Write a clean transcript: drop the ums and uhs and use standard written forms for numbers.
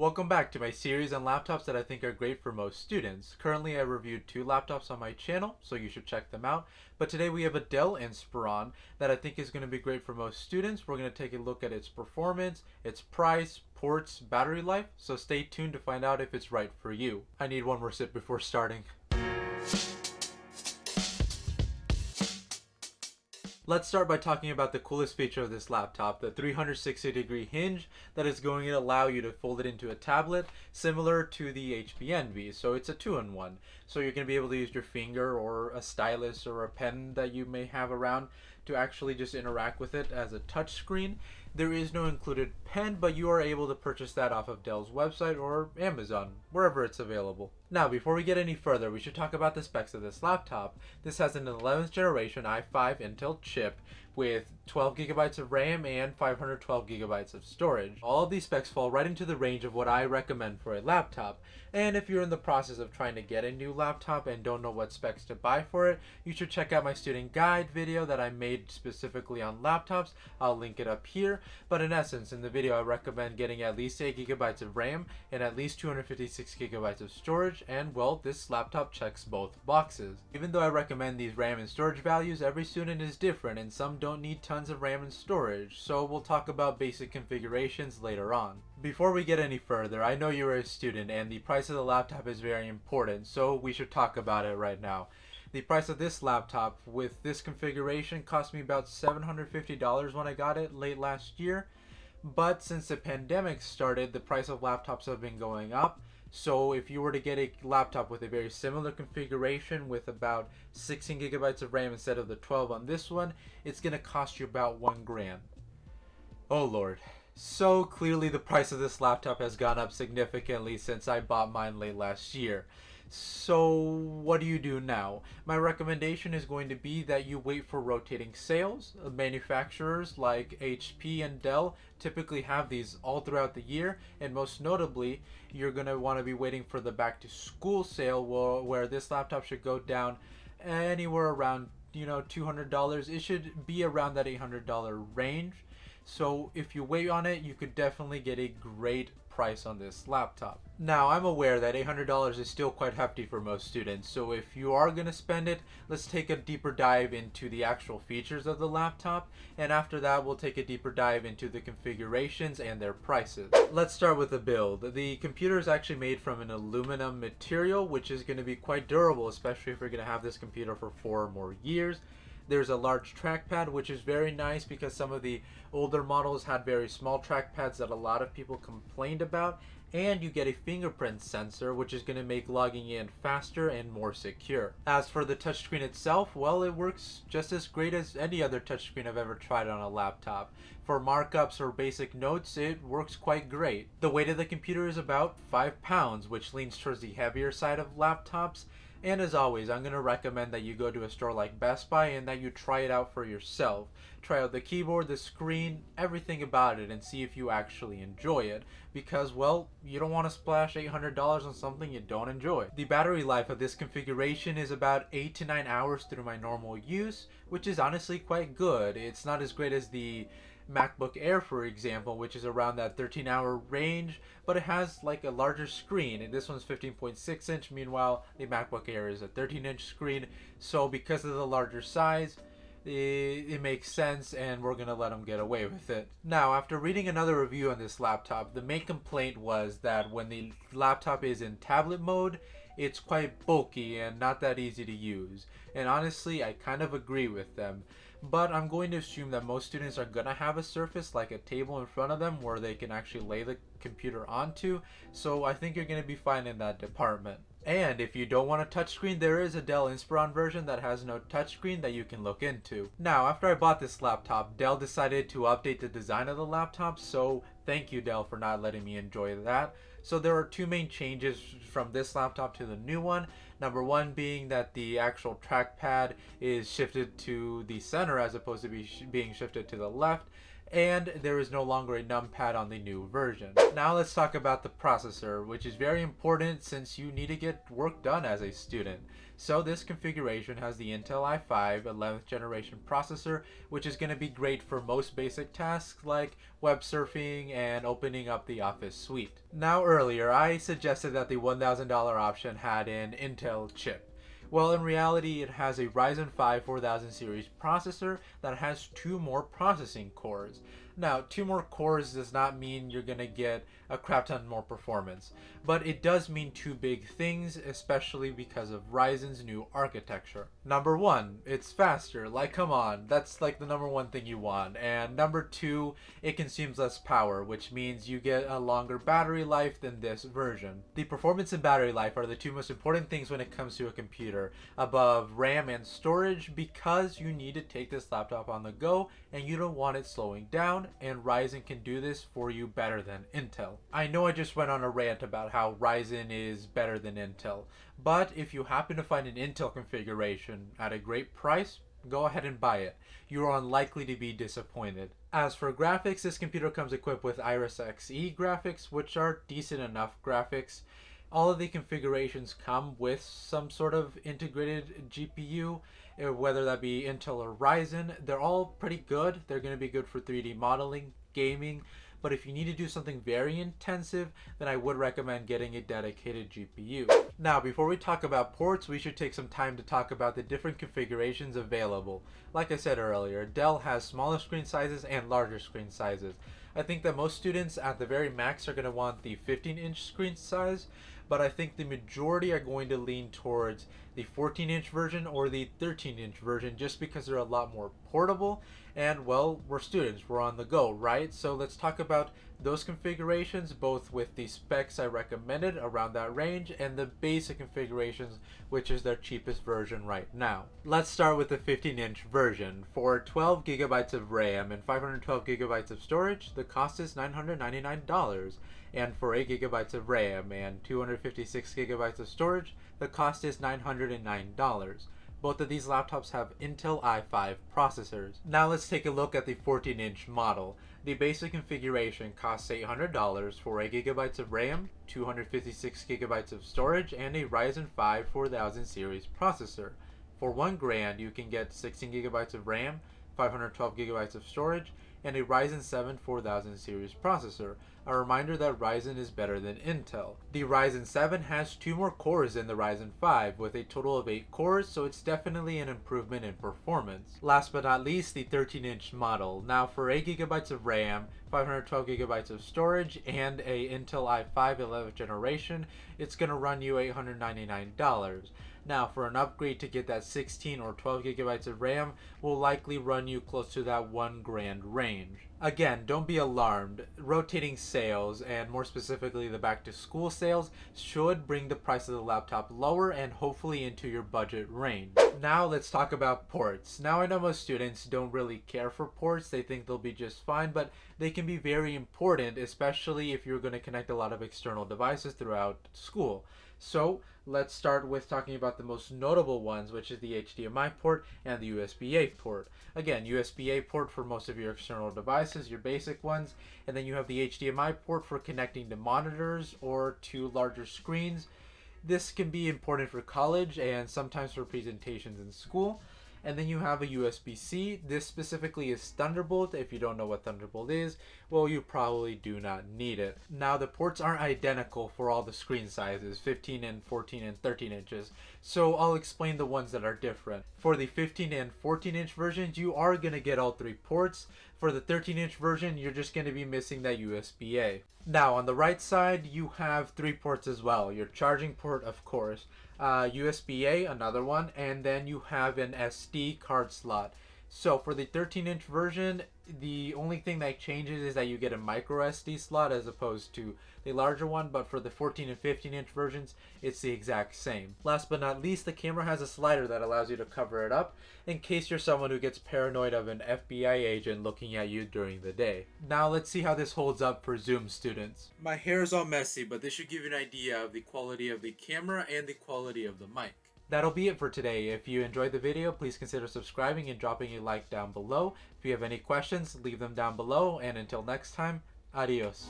Welcome back to my series on laptops that I think are great for most students. Currently I reviewed 2 laptops on my channel, so you should check them out. But today we have a Dell Inspiron that I think is going to be great for most students. We're going to take a look at its performance, its price, ports, battery life, so stay tuned to find out if it's right for you. I need one more sip before starting. Let's start by talking about the coolest feature of this laptop, the 360-degree hinge that is going to allow you to fold it into a tablet similar to the HP Envy. So it's a 2-in-1. So you're going to be able to use your finger or a stylus or a pen that you may have around to actually just interact with it as a touch screen. There is no included pen, but you are able to purchase that off of Dell's website or Amazon, wherever it's available. Now, before we get any further, we should talk about the specs of this laptop. This has an 11th generation i5 Intel chip with 12 gigabytes of RAM and 512 gigabytes of storage. All of these specs fall right into the range of what I recommend for a laptop. And if you're in the process of trying to get a new laptop and don't know what specs to buy for it, you should check out my student guide video that I made specifically on laptops. I'll link it up here. But in essence, in the video I recommend getting at least 8 gigabytes of RAM and at least 256 gigabytes of storage, and well, this laptop checks both boxes. Even though I recommend these RAM and storage values, every student is different and some don't need tons of RAM and storage, so we'll talk about basic configurations later on. Before we get any further, I know you're a student and the price of the laptop is very important, so we should talk about it right now. The price of this laptop with this configuration cost me about $750 when I got it late last year, but since the pandemic started, the price of laptops have been going up. So if you were to get a laptop with a very similar configuration with about 16 gigabytes of RAM instead of the 12 on this one, it's going to cost you about $1,000. Oh Lord. So clearly the price of this laptop has gone up significantly since I bought mine late last year. So what do you do now? My recommendation is going to be that you wait for rotating sales. Manufacturers like HP and Dell typically have these all throughout the year, and most notably, you're going to want to be waiting for the back to school sale where this laptop should go down anywhere around $200. It should be around that $800 range. So if you wait on it, you could definitely get a great price on this laptop. Now, I'm aware that $800 is still quite hefty for most students, so if you are going to spend it, let's take a deeper dive into the actual features of the laptop, and after that we'll take a deeper dive into the configurations and their prices. Let's start with the build. The computer is actually made from an aluminum material, which is going to be quite durable, especially if you're going to have this computer for 4 or more years. There's a large trackpad, which is very nice because some of the older models had very small trackpads that a lot of people complained about. And you get a fingerprint sensor, which is going to make logging in faster and more secure. As for the touchscreen itself, well, it works just as great as any other touchscreen I've ever tried on a laptop. For markups or basic notes, it works quite great. The weight of the computer is about 5 pounds, which leans towards the heavier side of laptops. And as always, I'm going to recommend that you go to a store like Best Buy and that you try it out for yourself. Try out the keyboard, the screen, everything about it, and see if you actually enjoy it. Because, well, you don't want to splash $800 on something you don't enjoy. The battery life of this configuration is about 8 to 9 hours through my normal use, which is honestly quite good. It's not as great as the MacBook Air, for example, which is around that 13-hour range, but it has like a larger screen, and this one's 15.6 inch. Meanwhile, the MacBook Air is a 13-inch screen, so because of the larger size, it makes sense, and we're gonna let them get away with it. Now, after reading another review on this laptop, the main complaint was that when the laptop is in tablet mode, it's quite bulky and not that easy to use. And honestly, I kind of agree with them. But I'm going to assume that most students are going to have a surface like a table in front of them where they can actually lay the computer onto. So I think you're going to be fine in that department. And if you don't want a touchscreen, there is a Dell Inspiron version that has no touchscreen that you can look into. Now, after I bought this laptop, Dell decided to update the design of the laptop, so thank you, Dell, for not letting me enjoy that. So there are 2 main changes from this laptop to the new one. Number 1 being that the actual trackpad is shifted to the center as opposed to being shifted to the left. and there is no longer a numpad on the new version. Now let's talk about the processor, which is very important since you need to get work done as a student. So this configuration has the Intel i5 11th generation processor, which is going to be great for most basic tasks like web surfing and opening up the Office suite. Now earlier I suggested that the $1,000 option had an Intel chip. Well, in reality, it has a Ryzen 5 4000 series processor that has 2 more processing cores. Now, 2 more cores does not mean you're going to get a crap ton more performance, but it does mean 2 big things, especially because of Ryzen's new architecture. Number 1, it's faster. Like, come on, that's like the number 1 thing you want. And number 2, it consumes less power, which means you get a longer battery life than this version. The performance and battery life are the 2 most important things when it comes to a computer, above RAM and storage, because you need to take this laptop on the go and you don't want it slowing down, and Ryzen can do this for you better than Intel. I know I just went on a rant about how Ryzen is better than Intel, but if you happen to find an Intel configuration at a great price, go ahead and buy it. You are unlikely to be disappointed. As for graphics, this computer comes equipped with Iris Xe graphics, which are decent enough graphics. All of the configurations come with some sort of integrated GPU, whether that be Intel or Ryzen. They're all pretty good. They're going to be good for 3D modeling, gaming, but if you need to do something very intensive, then I would recommend getting a dedicated GPU. Now, before we talk about ports, we should take some time to talk about the different configurations available. Like I said earlier, Dell has smaller screen sizes and larger screen sizes. I think that most students at the very max are going to want the 15-inch screen size, but I think the majority are going to lean towards the 14-inch version or the 13-inch version just because they're a lot more portable, and well, we're students, we're on the go, right? So let's talk about those configurations, both with the specs I recommended around that range and the basic configurations, which is their cheapest version right now. Let's start with the 15-inch version. For 12 gigabytes of RAM and 512 gigabytes of storage, the cost is $999. And for 8 gigabytes of RAM and 256 gigabytes of storage, the cost is $909. Both of these laptops have Intel i5 processors. Now let's take a look at the 14-inch model. The basic configuration costs $800 for 8 gigabytes of RAM, 256 gigabytes of storage, and a Ryzen 5 4000 series processor. For $1,000, you can get 16 gigabytes of RAM, 512 gigabytes of storage, and a Ryzen 7 4000 series processor. A reminder that Ryzen is better than Intel. The Ryzen 7 has 2 more cores than the Ryzen 5 with a total of 8 cores, so it's definitely an improvement in performance. Last but not least, the 13-inch model. Now for 8 gigabytes of RAM, 512 gigabytes of storage, and a Intel i5 11th generation, it's going to run you $899. Now for an upgrade to get that 16 or 12 gigabytes of RAM will likely run you close to that $1,000 range. Again, don't be alarmed. Rotating sales, and more specifically the back to school sales, should bring the price of the laptop lower and hopefully into your budget range. Now let's talk about ports. Now I know most students don't really care for ports, they think they'll be just fine, but they can be very important, especially if you're going to connect a lot of external devices throughout school. So let's start with talking about the most notable ones, which is the HDMI port and the USB-A port. Again, USB-A port for most of your external devices, your basic ones, and then you have the HDMI port for connecting to monitors or to larger screens. This can be important for college and sometimes for presentations in school. And then you have a USB-C. This specifically is Thunderbolt. If you don't know what Thunderbolt is, well, you probably do not need it. Now, the ports aren't identical for all the screen sizes, 15 and 14 and 13 inches. So I'll explain the ones that are different. For the 15 and 14 inch versions, you are going to get all 3 ports. For the 13 inch version, you're just going to be missing that USB-A. Now, on the right side, you have 3 ports as well. Your charging port, of course. USB-A, another one, and then you have an SD card slot. So for the 13-inch version, the only thing that changes is that you get a micro SD slot as opposed to the larger one, but for the 14 and 15-inch versions, it's the exact same. Last but not least, the camera has a slider that allows you to cover it up in case you're someone who gets paranoid of an FBI agent looking at you during the day. Now let's see how this holds up for Zoom students. My hair is all messy, but this should give you an idea of the quality of the camera and the quality of the mic. That'll be it for today. If you enjoyed the video, please consider subscribing and dropping a like down below. If you have any questions, leave them down below. And until next time, adios.